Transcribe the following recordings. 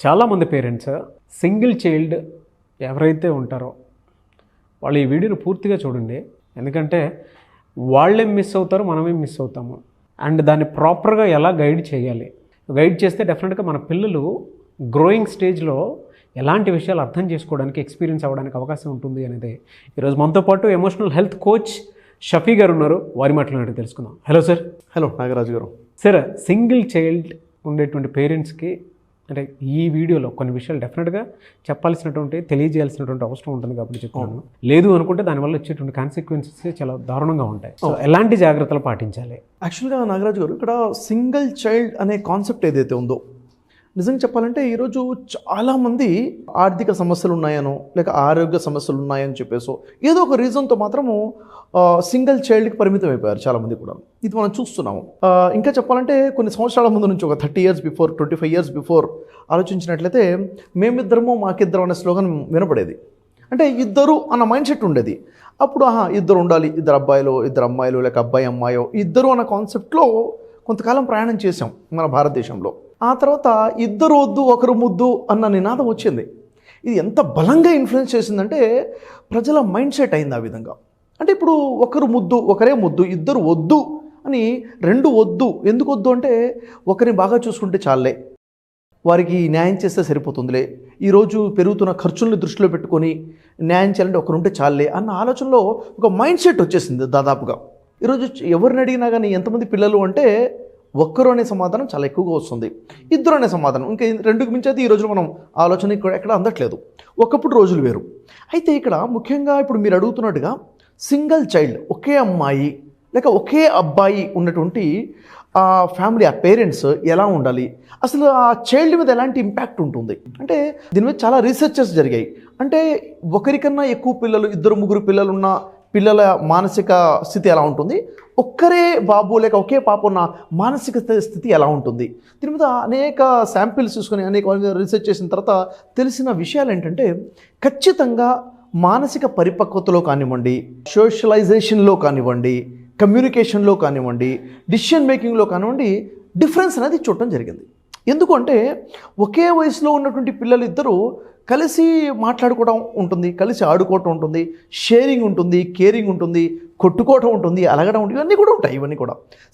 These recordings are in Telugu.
చాలామంది పేరెంట్స్ సింగిల్ చైల్డ్ ఎవరైతే ఉంటారో వాళ్ళు ఈ వీడియోని పూర్తిగా చూడండి. ఎందుకంటే వాళ్ళేం మిస్ అవుతారో మనమేం మిస్ అవుతాము. అండ్ దాన్ని ప్రాపర్గా ఎలా గైడ్ చేయాలి, గైడ్ చేస్తే డెఫినెట్గా మన పిల్లలు గ్రోయింగ్ స్టేజ్లో ఎలాంటి విషయాలు అర్థం చేసుకోవడానికి, ఎక్స్పీరియన్స్ అవ్వడానికి అవకాశం ఉంటుంది అనేది ఈరోజు మనతో పాటు ఎమోషనల్ హెల్త్ కోచ్ షఫీ గారు ఉన్నారు. వారి మాటలు తెలుసుకుందాం. Hello sir. హలో నాగరాజు గారు. సార్, సింగిల్ చైల్డ్ ఉండేటువంటి పేరెంట్స్కి అంటే ఈ వీడియోలో కొన్ని విషయాలు డెఫినెట్గా చెప్పాల్సినటువంటి, తెలియజేయాల్సినటువంటి అవసరం ఉంటుంది కాబట్టి చెప్తున్నాను. లేదు అనుకుంటే దానివల్ల వచ్చేటువంటి కాన్సిక్వెన్సెస్ చాలా దారుణంగా ఉంటాయి. సో ఎలాంటి జాగ్రత్తలు పాటించాలి? యాక్చువల్గా నాగరాజు గారు, ఇక్కడ సింగిల్ చైల్డ్ అనే కాన్సెప్ట్ ఏదైతే ఉందో, నిజంగా చెప్పాలంటే ఈరోజు చాలామంది ఆర్థిక సమస్యలు ఉన్నాయనో, లేక ఆరోగ్య సమస్యలు ఉన్నాయని చెప్పేసో ఏదో ఒక రీజన్తో మాత్రము సింగిల్ చైల్డ్కి పరిమితం అయిపోయారు చాలామంది కూడా. ఇది మనం చూస్తున్నాము. ఇంకా చెప్పాలంటే కొన్ని సంవత్సరాల ముందు నుంచి, ఒక 30 years బిఫోర్, 25 years బిఫోర్ ఆలోచించినట్లయితే మేమిద్దరము మాకిద్దరం అనే స్లోగన్ వినపడేది. అంటే ఇద్దరు అన్న మైండ్ సెట్ ఉండేది. అప్పుడు ఇద్దరు ఉండాలి, ఇద్దరు అబ్బాయిలు, ఇద్దరు అమ్మాయిలు, లేక అబ్బాయి అమ్మాయో ఇద్దరు అన్న కాన్సెప్ట్లో కొంతకాలం ప్రయాణం చేసాం మన భారతదేశంలో. ఆ తర్వాత ఇద్దరు వద్దు ఒకరు ముద్దు అన్న నినాదం వచ్చింది. ఇది ఎంత బలంగా ఇన్ఫ్లుయెన్స్ చేసిందంటే ప్రజల మైండ్ సెట్ అయింది ఆ విధంగా. అంటే ఇప్పుడు ఒకరు ముద్దు, ఒకరే ముద్దు, ఇద్దరు వద్దు అని, రెండు వద్దు. ఎందుకు వద్దు అంటే ఒకరిని బాగా చూసుకుంటే చాలే, వారికి న్యాయం చేస్తే సరిపోతుందిలే, ఈరోజు పెరుగుతున్న ఖర్చుల్ని దృష్టిలో పెట్టుకొని న్యాయం చేయాలంటే ఒకరుంటే చాలే అన్న ఆలోచనలో ఒక మైండ్ సెట్ వచ్చేసింది దాదాపుగా. ఈరోజు ఎవరిని అడిగినా కానీ ఎంతమంది పిల్లలు అంటే ఒక్కరు అనే సమాధానం చాలా ఎక్కువగా వస్తుంది. ఇద్దరు అనే సమాధానం, ఇంకా రెండుకు మించి అయితే ఈ రోజున మనం ఆలోచన ఎక్కడ అందట్లేదు. ఒకప్పుడు రోజులు వేరు. అయితే ఇక్కడ ముఖ్యంగా ఇప్పుడు మీరు అడుగుతున్నట్టుగా సింగిల్ చైల్డ్, ఒకే అమ్మాయి లేక ఒకే అబ్బాయి ఉన్నటువంటి ఆ ఫ్యామిలీ, ఆ పేరెంట్స్ ఎలా ఉండాలి, అసలు ఆ చైల్డ్ మీద ఎలాంటి ఇంపాక్ట్ ఉంటుంది అంటే దీని మీద చాలా రీసెర్చెస్ జరిగాయి. అంటే ఒకరికన్నా ఎక్కువ పిల్లలు, ఇద్దరు ముగ్గురు పిల్లలు ఉన్న పిల్లల మానసిక స్థితి ఎలా ఉంటుంది, ఒక్కరే బాబు లేక ఒకే పాప ఉన్న మానసిక స్థితి ఎలా ఉంటుంది, దీని మీద అనేక శాంపిల్స్ తీసుకొని అనేక రీసెర్చ్ చేసిన తర్వాత తెలిసిన విషయాలు ఏంటంటే, ఖచ్చితంగా మానసిక పరిపక్వతలో కానివ్వండి, సోషలైజేషన్లో కానివ్వండి, కమ్యూనికేషన్లో కానివ్వండి, డిసిషన్ మేకింగ్లో కానివ్వండి, డిఫరెన్స్ అనేది చూడటం జరిగింది. ఎందుకంటే ఒకే వయసులో ఉన్నటువంటి పిల్లలు ఇద్దరు కలిసి మాట్లాడుకోవడం ఉంటుంది, కలిసి ఆడుకోవటం ఉంటుంది, షేరింగ్ ఉంటుంది, కేరింగ్ ఉంటుంది, కొట్టుకోవటం ఉంటుంది, అలగడం ఉంటుంది, ఇవన్నీ కూడా ఉంటాయి. ఇవన్నీ కూడా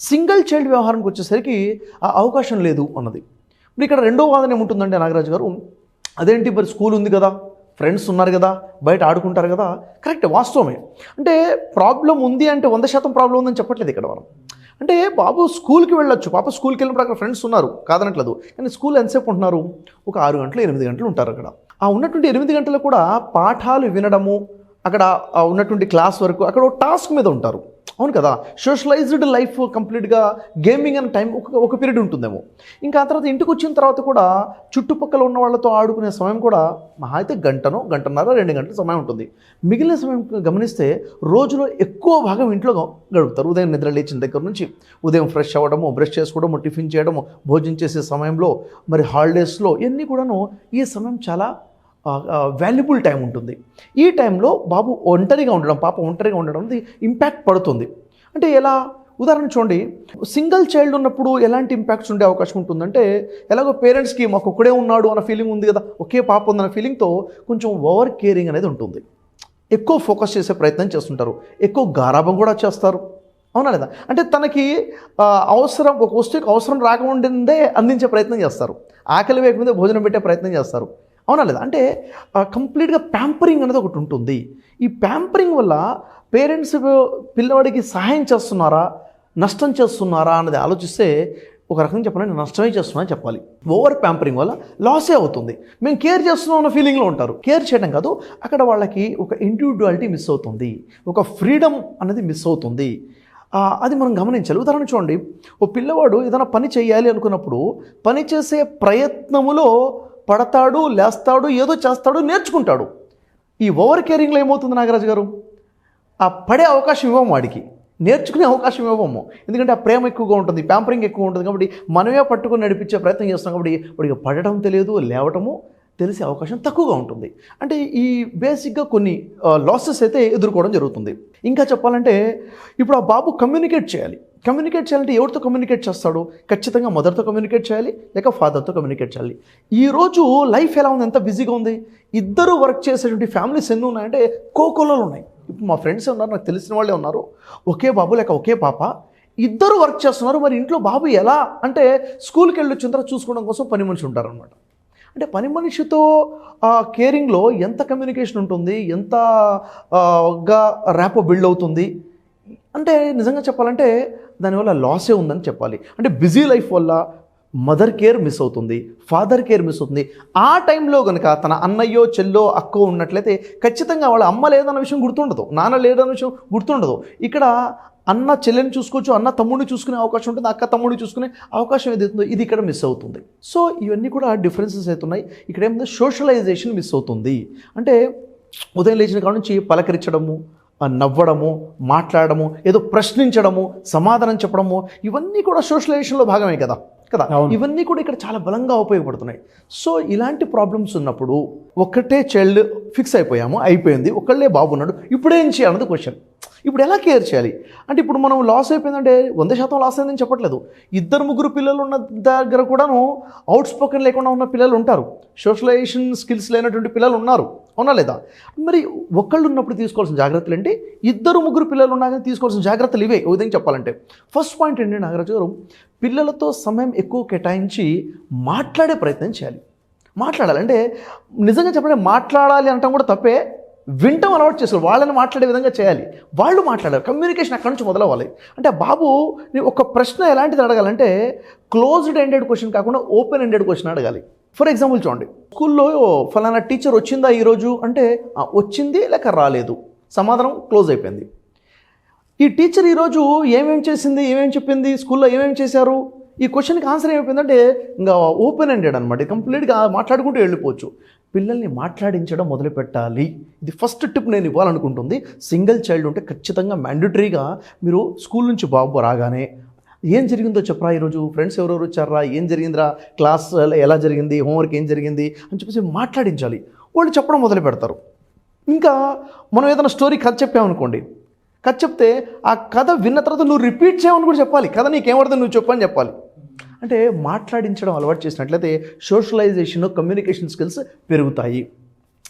సింగిల్ చైల్డ్ వ్యవహారానికి వచ్చేసరికి ఆ అవకాశం లేదు అన్నది. ఇప్పుడు ఇక్కడ రెండో వాదన ఏముంటుందంటే నాగరాజు గారు, అదేంటి మరి స్కూల్ ఉంది కదా, ఫ్రెండ్స్ ఉన్నారు కదా, బయట ఆడుకుంటారు కదా. కరెక్ట్, వాస్తవమే. అంటే ప్రాబ్లం ఉంది అంటే 100% ప్రాబ్లం ఉందని చెప్పట్లేదు ఇక్కడ మనం. అంటే బాబు స్కూల్కి వెళ్ళొచ్చు, పాప స్కూల్కి వెళ్ళినప్పుడు అక్కడ ఫ్రెండ్స్ ఉన్నారు, కాదనట్లేదు. కానీ స్కూల్ ఎంతసేపు ఉంటున్నారు, ఒక 6 గంటలు 8 గంటలు ఉంటారు అక్కడ. ఆ ఉన్నటువంటి 8 గంటలు కూడా పాఠాలు వినడము, అక్కడ ఉన్నటువంటి క్లాస్ వరకు అక్కడ ఒక టాస్క్ మీద ఉంటారు. అవును కదా, సోషలైజ్డ్ లైఫ్ కంప్లీట్గా గేమింగ్ అనే టైం ఒక పీరియడ్ ఉంటుందేమో. ఇంకా ఆ తర్వాత ఇంటికి వచ్చిన తర్వాత కూడా చుట్టుపక్కల ఉన్న వాళ్ళతో ఆడుకునే సమయం కూడా మహా అయితే గంటన్నర 2 గంటల సమయం ఉంటుంది. మిగిలిన సమయం గమనిస్తే రోజులో ఎక్కువ భాగం ఇంట్లో గడుపుతారు. ఉదయం నిద్ర లేచిన దగ్గర నుంచి ఉదయం ఫ్రెష్ అవ్వడము, బ్రష్ చేసుకోవడము, టిఫిన్ చేయడము, భోజనం చేసే సమయంలో, మరి హాలిడేస్లో ఇవన్నీ కూడాను ఈ సమయం చాలా వాల్యుబుల్ టైం ఉంటుంది. ఈ టైంలో బాబు ఒంటరిగా ఉండడం, పాప ఒంటరిగా ఉండడం ఇంపాక్ట్ పడుతుంది. అంటే ఎలా, ఉదాహరణ చూడండి, సింగిల్ చైల్డ్ ఉన్నప్పుడు ఎలాంటి ఇంపాక్ట్స్ ఉండే అవకాశం ఉంటుందంటే, ఎలాగో పేరెంట్స్కి మాకు ఒక్కడే ఉన్నాడు అన్న ఫీలింగ్ ఉంది కదా, ఒకే పాప ఉందన్న ఫీలింగ్తో కొంచెం ఓవర్ కేరింగ్ అనేది ఉంటుంది. ఎక్కువ ఫోకస్ చేసే ప్రయత్నం చేస్తుంటారు, ఎక్కువ గారాబం కూడా చేస్తారు. అవునా లేదా? అంటే తనకి అవసరం, ఒక వస్తువుకి అవసరం రాకముందే అందించే ప్రయత్నం చేస్తారు, ఆకలి వేయకముందే భోజనం పెట్టే ప్రయత్నం చేస్తారు. అవునా లేదా? అంటే కంప్లీట్గా ప్యాంపరింగ్ అనేది ఒకటి ఉంటుంది. ఈ ప్యాంపరింగ్ వల్ల పేరెంట్స్ పిల్లవాడికి సహాయం చేస్తున్నారా, నష్టం చేస్తున్నారా అన్నది ఆలోచిస్తే ఒక రకంగా చెప్పాలంటే నష్టమే చేస్తున్నారని చెప్పాలి. ఓవర్ ప్యాంపరింగ్ వల్ల లాసే అవుతుంది. మేము కేర్ చేస్తున్నాం అన్న ఫీలింగ్లో ఉంటారు. కేర్ చేయడం కాదు, అక్కడ వాళ్ళకి ఒక ఇండివిజువాలిటీ మిస్ అవుతుంది, ఒక ఫ్రీడమ్ అనేది మిస్ అవుతుంది. అది మనం గమనించాలి. ఉదాహరణ చూడండి, ఓ పిల్లవాడు ఏదైనా పని చేయాలి అనుకున్నప్పుడు పని చేసే ప్రయత్నములో పడతాడు, లేస్తాడు, ఏదో చేస్తాడు, నేర్చుకుంటాడు. ఈ ఓవర్ కేరింగ్లో ఏమవుతుంది నాగరాజు గారు, ఆ పడే అవకాశం ఇవ్వము, వాడికి నేర్చుకునే అవకాశం ఇవ్వము. ఎందుకంటే ఆ ప్రేమ ఎక్కువగా ఉంటుంది, ప్యాంపరింగ్ ఎక్కువ ఉంటుంది. కాబట్టి మనమే పట్టుకొని నడిపించే ప్రయత్నం చేస్తాం. కాబట్టి వాడికి పడటం తెలియదు, లేవటము తెలిసే అవకాశం తక్కువగా ఉంటుంది. అంటే ఈ బేసిక్గా కొన్ని లాసెస్ అయితే ఎదుర్కోవడం జరుగుతుంది. ఇంకా చెప్పాలంటే ఇప్పుడు ఆ బాబు కమ్యూనికేట్ చేయాలంటే ఎవరితో కమ్యూనికేట్ చేస్తాడు? ఖచ్చితంగా మదర్తో కమ్యూనికేట్ చేయాలి, లేక ఫాదర్తో కమ్యూనికేట్ చేయాలి. ఈరోజు లైఫ్ ఎలా ఉంది, ఎంత బిజీగా ఉంది. ఇద్దరు వర్క్ చేసేటువంటి ఫ్యామిలీస్ ఎన్ని ఉన్నాయంటే కోకొల్లలు ఉన్నాయి. ఇప్పుడు మా ఫ్రెండ్స్ ఉన్నారు, నాకు తెలిసిన వాళ్ళే ఉన్నారు, ఒకే బాబు లేక ఒకే పాప, ఇద్దరు వర్క్ చేస్తున్నారు. మరి ఇంట్లో బాబు ఎలా అంటే స్కూల్కి వెళ్ళి వచ్చిన తర్వాత చూసుకోవడం కోసం పని మనిషి ఉంటారనమాట. అంటే పని మనిషితో కేరింగ్లో ఎంత కమ్యూనికేషన్ ఉంటుంది, ఎంతగా ర్యాపో బిల్డ్ అవుతుంది అంటే నిజంగా చెప్పాలంటే దానివల్ల లాసే ఉందని చెప్పాలి. అంటే బిజీ లైఫ్ వల్ల మదర్ కేర్ మిస్ అవుతుంది, ఫాదర్ కేర్ మిస్ అవుతుంది. ఆ టైంలో కనుక తన అన్నయ్యో చెల్లో అక్కో ఉన్నట్లయితే ఖచ్చితంగా వాళ్ళ అమ్మ లేదన్న విషయం గుర్తుండదు, నాన్న లేదన్న విషయం గుర్తుండదు. ఇక్కడ అన్న చెల్లెని చూసుకోవచ్చు, అన్న తమ్ముడిని చూసుకునే అవకాశం ఉంటుంది, అక్క తమ్ముడిని చూసుకునే అవకాశం ఏదైతుందో ఇది ఇక్కడ మిస్ అవుతుంది. సో ఇవన్నీ కూడా డిఫరెన్సెస్ అవుతున్నాయి. ఇక్కడ ఏమైంది, సోషలైజేషన్ మిస్ అవుతుంది. అంటే ఉదయం లేచిన కాడ నుంచి పలకరించడము, నవ్వడము, మాట్లాడము, ఏదో ప్రశ్నించడము, సమాధానం చెప్పడము, ఇవన్నీ కూడా సోషలైజేషన్లో భాగమే కదా. ఇవన్నీ కూడా ఇక్కడ చాలా బలంగా ఉపయోగపడుతున్నాయి. సో ఇలాంటి ప్రాబ్లమ్స్ ఉన్నప్పుడు ఒకటే చైల్డ్ ఫిక్స్ అయిపోయింది, ఒకళ్ళే బాబున్నాడు, ఇప్పుడేం చేయాలన్నది క్వశ్చన్. ఇప్పుడు ఎలా కేర్ చేయాలి అంటే ఇప్పుడు మనం లాస్ అయిపోయిందంటే 100% లాస్ అయిందని చెప్పట్లేదు. 2-3 పిల్లలు ఉన్న దగ్గర కూడాను అవుట్ స్పోకెన్ లేకుండా ఉన్న పిల్లలు ఉంటారు, సోషలైజేషన్ స్కిల్స్ లేనటువంటి పిల్లలు ఉన్నారు, అవునా లేదా? మరి ఒకళ్ళు ఉన్నప్పుడు తీసుకోవాల్సిన జాగ్రత్తలు ఏంటి, 2-3 పిల్లలు ఉన్నాక తీసుకోవాల్సిన జాగ్రత్తలు ఇవే. ఉదయం చెప్పాలంటే ఫస్ట్ పాయింట్ ఏంటంటే నాగరాజు గారు, పిల్లలతో సమయం ఎక్కువ కేటాయించి మాట్లాడే ప్రయత్నం చేయాలి. మాట్లాడాలంటే నిజంగా చెప్పండి, మాట్లాడాలి అనటం కూడా తప్పే, వింటం అలవాటు చేసుకోవాలి. వాళ్ళని మాట్లాడే విధంగా చేయాలి, వాళ్ళు మాట్లాడాలి, కమ్యూనికేషన్ అక్కడి నుంచి మొదలవ్వాలి. అంటే బాబు ఒక ప్రశ్న ఎలాంటిది అడగాలంటే క్లోజ్డ్ ఎండెడ్ క్వశ్చన్ కాకుండా ఓపెన్ ఎండెడ్ క్వశ్చన్ అడగాలి. ఫర్ ఎగ్జాంపుల్ చూడండి, స్కూల్లో ఫలానా టీచర్ వచ్చిందా ఈరోజు అంటే వచ్చింది లేక రాలేదు, సమాధానం క్లోజ్ అయిపోయింది. ఈ టీచర్ ఈరోజు ఏమేమి చేసింది, ఏమేమి చెప్పింది, స్కూల్లో ఏమేమి చేశారు, ఈ క్వశ్చన్కి ఆన్సర్ ఏమైపోయిందంటే ఇంకా ఓపెన్ ఎండెడ్ అనమాట. కంప్లీట్గా మాట్లాడుకుంటూ వెళ్ళిపోవచ్చు. పిల్లల్ని మాట్లాడించడం మొదలుపెట్టాలి. ఇది ఫస్ట్ టిప్ నేను ఇవ్వాలనుకుంటుంది. సింగిల్ చైల్డ్ ఉంటే ఖచ్చితంగా మ్యాండేటరీగా మీరు స్కూల్ నుంచి బాబు రాగానే ఏం జరిగిందో చెప్పరా, ఈరోజు ఫ్రెండ్స్ ఎవరెవరు వచ్చారా, ఏం జరిగిందిరా, క్లాస్ ఎలా జరిగింది, హోంవర్క్ ఏం జరిగింది అని చెప్పేసి మాట్లాడించాలి. వాళ్ళు చెప్పడం మొదలు పెడతారు. ఇంకా మనం ఏదైనా స్టోరీ కథ చెప్పామనుకోండి, కథ చెప్తే ఆ కథ విన్న తర్వాత నువ్వు రిపీట్ చేయమని కూడా చెప్పాలి. కథ నీకేమవుతుంది నువ్వు చెప్పని చెప్పాలి. అంటే మాట్లాడించడం అలవాటు చేసినట్లయితే సోషలైజేషన్, కమ్యూనికేషన్ స్కిల్స్ పెరుగుతాయి.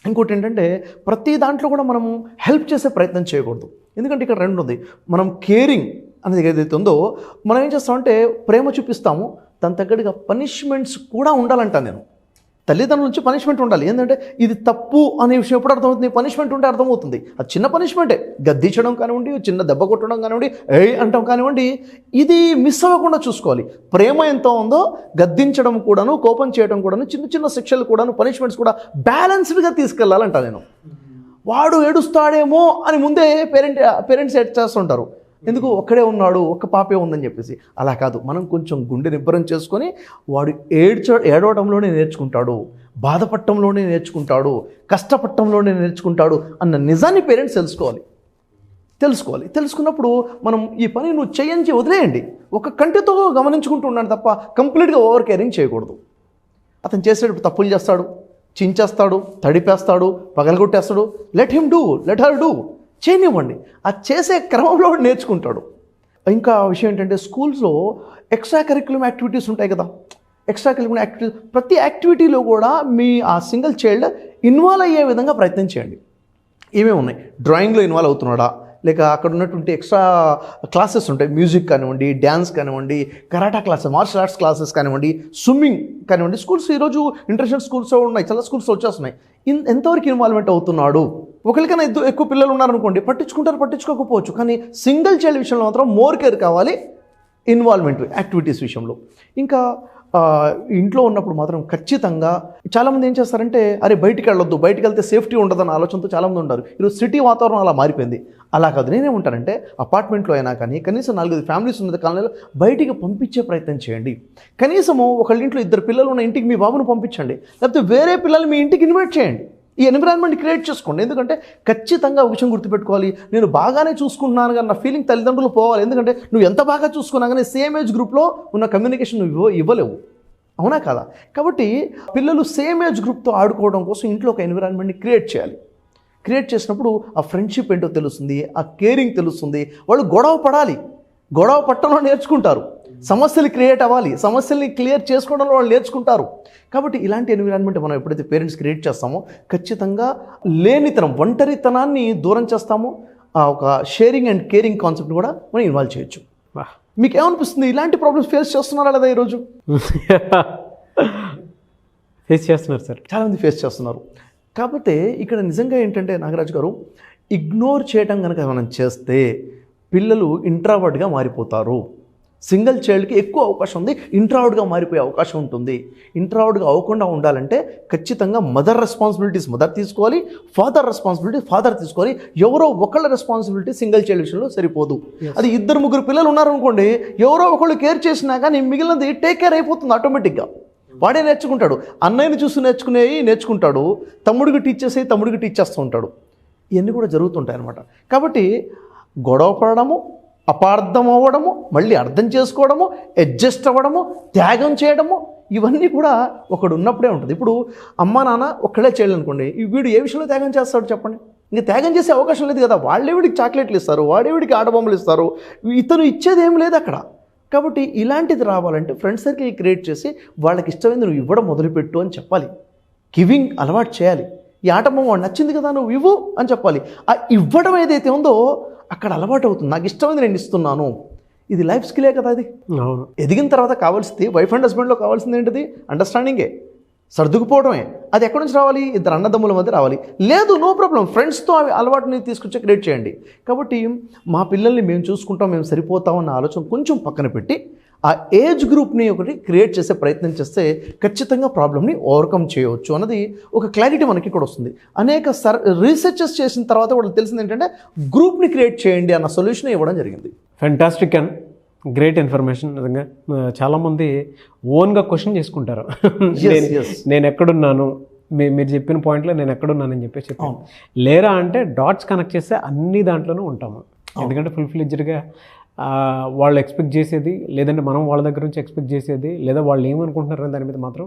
ఇంకోటి ఏంటంటే ప్రతి దాంట్లో కూడా మనం హెల్ప్ చేసే ప్రయత్నం చేయకూడదు. ఎందుకంటే ఇక్కడ రెండు ఉంది. మనం కేరింగ్ అనేది ఏదైతే ఉందో మనం ఏం చేస్తామంటే ప్రేమ చూపిస్తాము, దాని తగ్గట్టుగా పనిష్మెంట్స్ కూడా ఉండాలంటాను నేను. తల్లిదండ్రుల నుంచి పనిష్మెంట్ ఉండాలి. ఏంటంటే ఇది తప్పు అనే విషయం ఎప్పుడు అర్థమవుతుంది, పనిష్మెంట్ ఉంటే అర్థమవుతుంది. అది చిన్న పనిష్మెంటే, గద్దించడం కానివ్వండి, చిన్న దెబ్బ కొట్టడం కానివ్వండి, అంటాం కానివ్వండి, ఇది మిస్ అవ్వకుండా చూసుకోవాలి. ప్రేమ ఎంత ఉందో గద్దించడం కూడాను, కోపం చేయడం కూడాను, చిన్న చిన్న శిక్షలు కూడాను, పనిష్మెంట్స్ కూడా బ్యాలెన్స్డ్గా తీసుకెళ్ళాలంట నేను. వాడు ఏడుస్తాడేమో అని ముందే పేరెంట్స్ ఎడ్ చేస్తుంటారు. ఎందుకు, ఒక్కడే ఉన్నాడు, ఒక్క పాపే ఉందని చెప్పేసి. అలా కాదు, మనం కొంచెం గుండె నిబ్బరం చేసుకొని వాడు ఏడవడంలోనే నేర్చుకుంటాడు, బాధపడటంలోనే నేర్చుకుంటాడు, కష్టపడటంలోనే నేర్చుకుంటాడు అన్న నిజాన్ని పేరెంట్స్ తెలుసుకున్నప్పుడు మనం ఈ పని నువ్వు చేయించి వదిలేయండి. ఒక కంటితో గమనించుకుంటూ ఉన్నాడు తప్ప కంప్లీట్గా ఓవర్ కేరింగ్ చేయకూడదు. అతను చేసేటప్పుడు తప్పులు చేస్తాడు, చించేస్తాడు, తడిపేస్తాడు, పగలగొట్టేస్తాడు, లెట్ హర్ డూ చేయనివ్వండి. ఆ చేసే క్రమంలో నేర్చుకుంటాడు. ఇంకా విషయం ఏంటంటే స్కూల్స్లో ఎక్స్ట్రా కరిక్యులమ్ యాక్టివిటీస్ ఉంటాయి కదా. ఎక్స్ట్రా కరిక్యులమ్ యాక్టివిటీస్ ప్రతి యాక్టివిటీలో కూడా మీ ఆ సింగిల్ చైల్డ్ ఇన్వాల్వ్ అయ్యే విధంగా ప్రయత్నం చేయండి. ఏమేమి ఉన్నాయి, డ్రాయింగ్లో ఇన్వాల్వ్ అవుతున్నాడా, లేక అక్కడ ఉన్నటువంటి ఎక్స్ట్రా క్లాసెస్ ఉంటాయి, మ్యూజిక్ కానివ్వండి, డ్యాన్స్ కానివ్వండి, karate classes, martial arts classes కానివ్వండి, స్విమ్మింగ్ కానివ్వండి. స్కూల్స్ ఈరోజు ఇంటర్నేషనల్ స్కూల్స్ ఉన్నాయి, చాలా స్కూల్స్ వచ్చేస్తున్నాయి. ఎంతవరకు ఇన్వాల్వ్మెంట్ అవుతున్నాడు? ఒకరికైనా ఎక్కువ పిల్లలు ఉన్నారనుకోండి, పట్టించుకోకపోవచ్చు, కానీ సింగిల్ చైల్డ్ విషయంలో మాత్రం మోర్ కేర్ కావాలి, ఇన్వాల్వ్మెంట్ యాక్టివిటీస్ విషయంలో. ఇంకా ఇంట్లో ఉన్నప్పుడు మాత్రం ఖచ్చితంగా చాలామంది ఏం చేస్తారంటే అరే బయటికి వెళ్తే సేఫ్టీ ఉండదన్న ఆలోచనతో చాలామంది ఉంటారు. ఈరోజు సిటీ వాతావరణం అలా మారిపోయింది. అలా కాదు, నేనేమంటానంటే అపార్ట్మెంట్లో అయినా కానీ కనీసం 4-5 ఫ్యామిలీస్ ఉన్నది కాలనీలో బయటికి పంపించే ప్రయత్నం చేయండి. కనీసము ఒకళ్ళ ఇంట్లో 2 పిల్లలు ఉన్న ఇంటికి మీ బాబును పంపించండి, లేకపోతే వేరే పిల్లల్ని మీ ఇంటికి ఇన్వైట్ చేయండి. ఈ ఎన్విరాన్మెంట్ క్రియేట్ చేసుకోండి. ఎందుకంటే ఖచ్చితంగా ఒక విషయం గుర్తుపెట్టుకోవాలి, నేను బాగానే చూసుకుంటున్నాను కానీ నా ఫీలింగ్ తల్లిదండ్రులు పోవాలి. ఎందుకంటే నువ్వు ఎంత బాగా చూసుకున్నా కానీ సేమ్ ఏజ్ గ్రూప్లో ఉన్న కమ్యూనికేషన్ నువ్వు ఇవ్వలేవు. అవునా కదా? కాబట్టి పిల్లలు సేమ్ ఏజ్ గ్రూప్తో ఆడుకోవడం కోసం ఇంట్లో ఒక ఎన్విరాన్మెంట్ని క్రియేట్ చేయాలి. క్రియేట్ చేసినప్పుడు ఆ ఫ్రెండ్షిప్ ఏంటో తెలుస్తుంది, ఆ కేరింగ్ తెలుస్తుంది. వాళ్ళు గొడవ పడాలి, గొడవ పట్టడంలో నేర్చుకుంటారు. సమస్యలు క్రియేట్ అవ్వాలి, సమస్యల్ని క్లియర్ చేసుకోవడంలో వాళ్ళు నేర్చుకుంటారు. కాబట్టి ఇలాంటి ఎన్విరాన్మెంట్ మనం ఎప్పుడైతే పేరెంట్స్ క్రియేట్ చేస్తామో ఖచ్చితంగా లేనితనం, ఒంటరితనాన్ని దూరం చేస్తామో ఆ ఒక షేరింగ్ అండ్ కేరింగ్ కాన్సెప్ట్ కూడా మనం ఇన్వాల్వ్ చేయొచ్చు. మీకు ఏమనిపిస్తుంది, ఇలాంటి ప్రాబ్లమ్స్ ఫేస్ చేస్తున్నారా లేదా ఈరోజు? ఫేస్ చేస్తున్నారు సార్, చాలామంది ఫేస్ చేస్తున్నారు. కాకపోతే ఇక్కడ నిజంగా ఏంటంటే నాగరాజు గారు, ఇగ్నోర్ చేయడం కనుక మనం చేస్తే పిల్లలు ఇంట్రావర్డ్గా మారిపోతారు. సింగిల్ చైల్డ్కి ఎక్కువ అవకాశం ఉంది, ఇంట్రావర్డ్గా మారిపోయే అవకాశం ఉంటుంది. ఇంట్రావర్డ్గా అవ్వకుండా ఉండాలంటే ఖచ్చితంగా మదర్ రెస్పాన్సిబిలిటీస్ మదర్ తీసుకోవాలి, ఫాదర్ రెస్పాన్సిబిలిటీ ఫాదర్ తీసుకోవాలి. ఎవరో ఒకళ్ళ రెస్పాన్సిబిలిటీ సింగిల్ చైల్డ్ విషయంలో సరిపోదు. అది 2-3 పిల్లలు ఉన్నారనుకోండి, ఎవరో ఒకళ్ళు కేర్ చేసినా కానీ మిగిలినది టేక్ కేర్ అయిపోతుంది ఆటోమేటిక్గా. వాడే నేర్చుకుంటాడు, అన్నయ్యని చూసి నేర్చుకుంటాడు, తమ్ముడికి తమ్ముడికి టీచ్ చేస్తూ ఉంటాడు. ఇవన్నీ కూడా జరుగుతుంటాయి అన్నమాట. కాబట్టి గొడవ పడడము, అపార్థం అవ్వడము, మళ్ళీ అర్థం చేసుకోవడము, అడ్జస్ట్ అవ్వడము, త్యాగం చేయడము, ఇవన్నీ కూడా ఒకడు ఉన్నప్పుడే ఉంటుంది. ఇప్పుడు అమ్మ నాన్న ఒక్కడే చేయాలనుకోండి, ఈ వీడు ఏ విషయంలో త్యాగం చేస్తాడు చెప్పండి? ఇంకా త్యాగం చేసే అవకాశం లేదు కదా. వాళ్ళే వీడికి చాక్లెట్లు ఇస్తారు, వాడే వీడికి ఆటబొమ్మలు ఇస్తారు, ఇతను ఇచ్చేది ఏం లేదు అక్కడ. కాబట్టి ఇలాంటిది రావాలంటే ఫ్రెండ్ సర్కిల్ క్రియేట్ చేసి వాళ్ళకి ఇష్టమైంది నువ్వు ఇవ్వడం మొదలుపెట్టు అని చెప్పాలి. గివింగ్ అలవాటు చేయాలి. ఈ ఆట బొమ్మ నచ్చింది కదా నువ్వు ఇవ్వు అని చెప్పాలి. ఆ ఇవ్వడం ఏదైతే ఉందో అక్కడ అలవాటు అవుతుంది. నాకు ఇష్టమైంది నేను ఇస్తున్నాను. ఇది లైఫ్ స్కిలే కదా. అది ఎదిగిన తర్వాత కావాల్సింది వైఫ్ అండ్ హస్బెండ్లో కావాల్సింది ఏంటిది? అండర్స్టాండింగే, సర్దుకుపోవడమే. అది ఎక్కడి నుంచి రావాలి? ఇద్దరు అన్నదమ్ముల మధ్య రావాలి. లేదు, నో ప్రాబ్లం, ఫ్రెండ్స్తో అవి అలవాటుని తీసుకొచ్చి క్రియేట్ చేయండి. కాబట్టి మా పిల్లల్ని మేము చూసుకుంటాం, మేము సరిపోతామన్న ఆలోచన కొంచెం పక్కన పెట్టి ఆ ఏజ్ గ్రూప్ని ఒకటి క్రియేట్ చేసే ప్రయత్నం చేస్తే ఖచ్చితంగా ప్రాబ్లమ్ని ఓవర్కమ్ చేయవచ్చు అన్నది ఒక క్లారిటీ మనకి ఇక్కడ వస్తుంది. అనేక రీసెర్చెస్ చేసిన తర్వాత వాళ్ళకి తెలిసింది ఏంటంటే గ్రూప్ని క్రియేట్ చేయండి అన్న సొల్యూషన్ ఇవ్వడం జరిగింది. Fantastic and great information. నిజంగా చాలామంది ఓన్గా క్వశ్చన్ చేసుకుంటారు, నేను ఎక్కడున్నాను, మీరు చెప్పిన పాయింట్లో నేను ఎక్కడున్నానని చెప్పేసి చెప్పాను. లేరా అంటే డాట్స్ కనెక్ట్ చేస్తే అన్ని దాంట్లోనూ ఉంటాము. ఎందుకంటే ఫుల్ ఫ్లెడ్జ్డ్గా వాళ్ళు ఎక్స్పెక్ట్ చేసేది, లేదంటే మనం వాళ్ళ దగ్గర నుంచి ఎక్స్పెక్ట్ చేసేది, లేదా వాళ్ళు ఏమనుకుంటున్నారని దాని మీద మాత్రం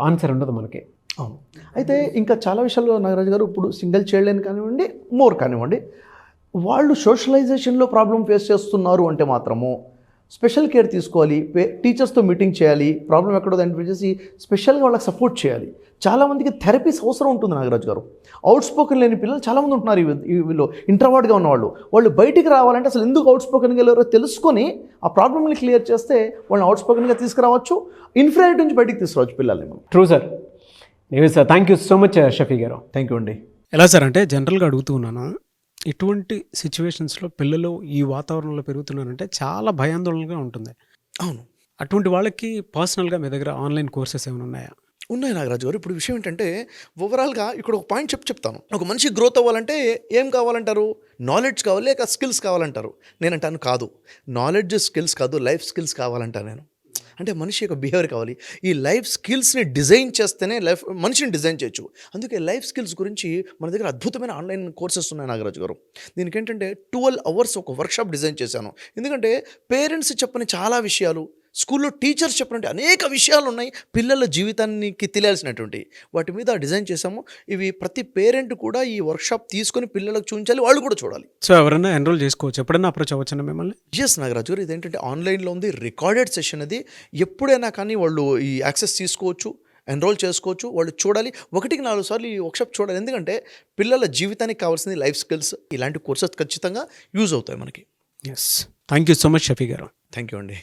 ఆన్సర్ ఉండదు మనకి. అవును. అయితే ఇంకా చాలా విషయాల్లో నాగరాజు గారు, ఇప్పుడు సింగిల్ చైల్డ్ అని కానివ్వండి, మోర్ కానివ్వండి, వాళ్ళు సోషలైజేషన్లో ప్రాబ్లం ఫేస్ చేస్తున్నారు అంటే మాత్రము స్పెషల్ కేర్ తీసుకోవాలి. టీచర్స్తో మీటింగ్ చేయాలి, ప్రాబ్లం ఎక్కడో ఐడెంటిఫై చేసి స్పెషల్గా వాళ్ళకి సపోర్ట్ చేయాలి. చాలామందికి థెరపీస్ అవసరం ఉంటుంది నాగరాజు గారు. అవుట్ స్పోకెన్ లేని పిల్లలు చాలామంది ఉంటున్నారు వీళ్ళు, ఇంట్రావర్డ్గా ఉన్నవాళ్ళు. వాళ్ళు బయటికి రావాలంటే అసలు ఎందుకు అవుట్ స్పోకెన్గా వెళ్ళారో తెలుసుకొని ఆ ప్రాబ్లమ్ని క్లియర్ చేస్తే వాళ్ళని అవుట్ స్పోకెన్గా తీసుకురావచ్చు, ఇన్ఫ్రాయిడ్ నుంచి బయటికి తీసుకురావచ్చు పిల్లల్ని మనం. True sir. Sir, thank you so much Shafi గారు. థ్యాంక్ యూ అండి. ఎలా సార్ అంటే జనరల్గా అడుగుతూ ఉన్నాను, ఇటువంటి సిచ్యువేషన్స్లో పిల్లలు ఈ వాతావరణంలో పెరుగుతున్నారంటే చాలా భయాందోళనగా ఉంటుంది. అవును. అటువంటి వాళ్ళకి పర్సనల్గా మీ దగ్గర ఆన్లైన్ కోర్సెస్ ఏమైనా ఉన్నాయా? ఉన్నాయి నాగరాజు గారు. ఇప్పుడు విషయం ఏంటంటే ఓవరాల్గా ఇక్కడ ఒక పాయింట్ చెప్తాను. ఒక మనిషి గ్రోత్ అవ్వాలంటే ఏం కావాలంటారు? నాలెడ్జ్ కావాలి, లేక స్కిల్స్ కావాలంటారు. నేనంటాను కాదు, నాలెడ్జ్ స్కిల్స్ కాదు, లైఫ్ స్కిల్స్ కావాలంటాను నేను. అంటే మనిషి యొక్క బిహేవియర్ కావాలి. ఈ లైఫ్ స్కిల్స్ని డిజైన్ చేస్తేనే మనిషిని డిజైన్ చేయొచ్చు. అందుకే లైఫ్ స్కిల్స్ గురించి మన దగ్గర అద్భుతమైన ఆన్లైన్ కోర్సెస్ ఉన్నాయి నాగరాజు గారు. దీనికి ఏంటంటే 12 hours ఒక వర్క్షాప్ డిజైన్ చేశాను. ఎందుకంటే పేరెంట్స్ చెప్పని చాలా విషయాలు, స్కూల్లో టీచర్స్ చెప్పినట్టు అనేక విషయాలు ఉన్నాయి పిల్లల జీవితానికి తెలియాల్సినటువంటి, వాటి మీద డిజైన్ చేసాము. ఇవి ప్రతి పేరెంట్ కూడా ఈ వర్క్షాప్ తీసుకొని పిల్లలకు చూపించాలి, వాళ్ళు కూడా చూడాలి. సో ఎవరైనా ఎన్రోల్ చేసుకోవచ్చు, ఎప్పుడైనా అప్రోచ్ అవ్వచ్చండి మిమ్మల్ని? ఎస్ నాగరాజు గారు, ఇదేంటంటే ఆన్లైన్లో ఉంది, రికార్డెడ్ సెషన్. అది ఎప్పుడైనా కానీ వాళ్ళు ఈ యాక్సెస్ తీసుకోవచ్చు, ఎన్రోల్ చేసుకోవచ్చు, వాళ్ళు చూడాలి. 1-4 సార్లు ఈ వర్క్షాప్ చూడాలి. ఎందుకంటే పిల్లల జీవితానికి కావాల్సింది లైఫ్ స్కిల్స్. ఇలాంటి కోర్సెస్ ఖచ్చితంగా యూజ్ అవుతాయి మనకి. Yes, thank you so much Shafi గారు. థ్యాంక్ యూ అండి.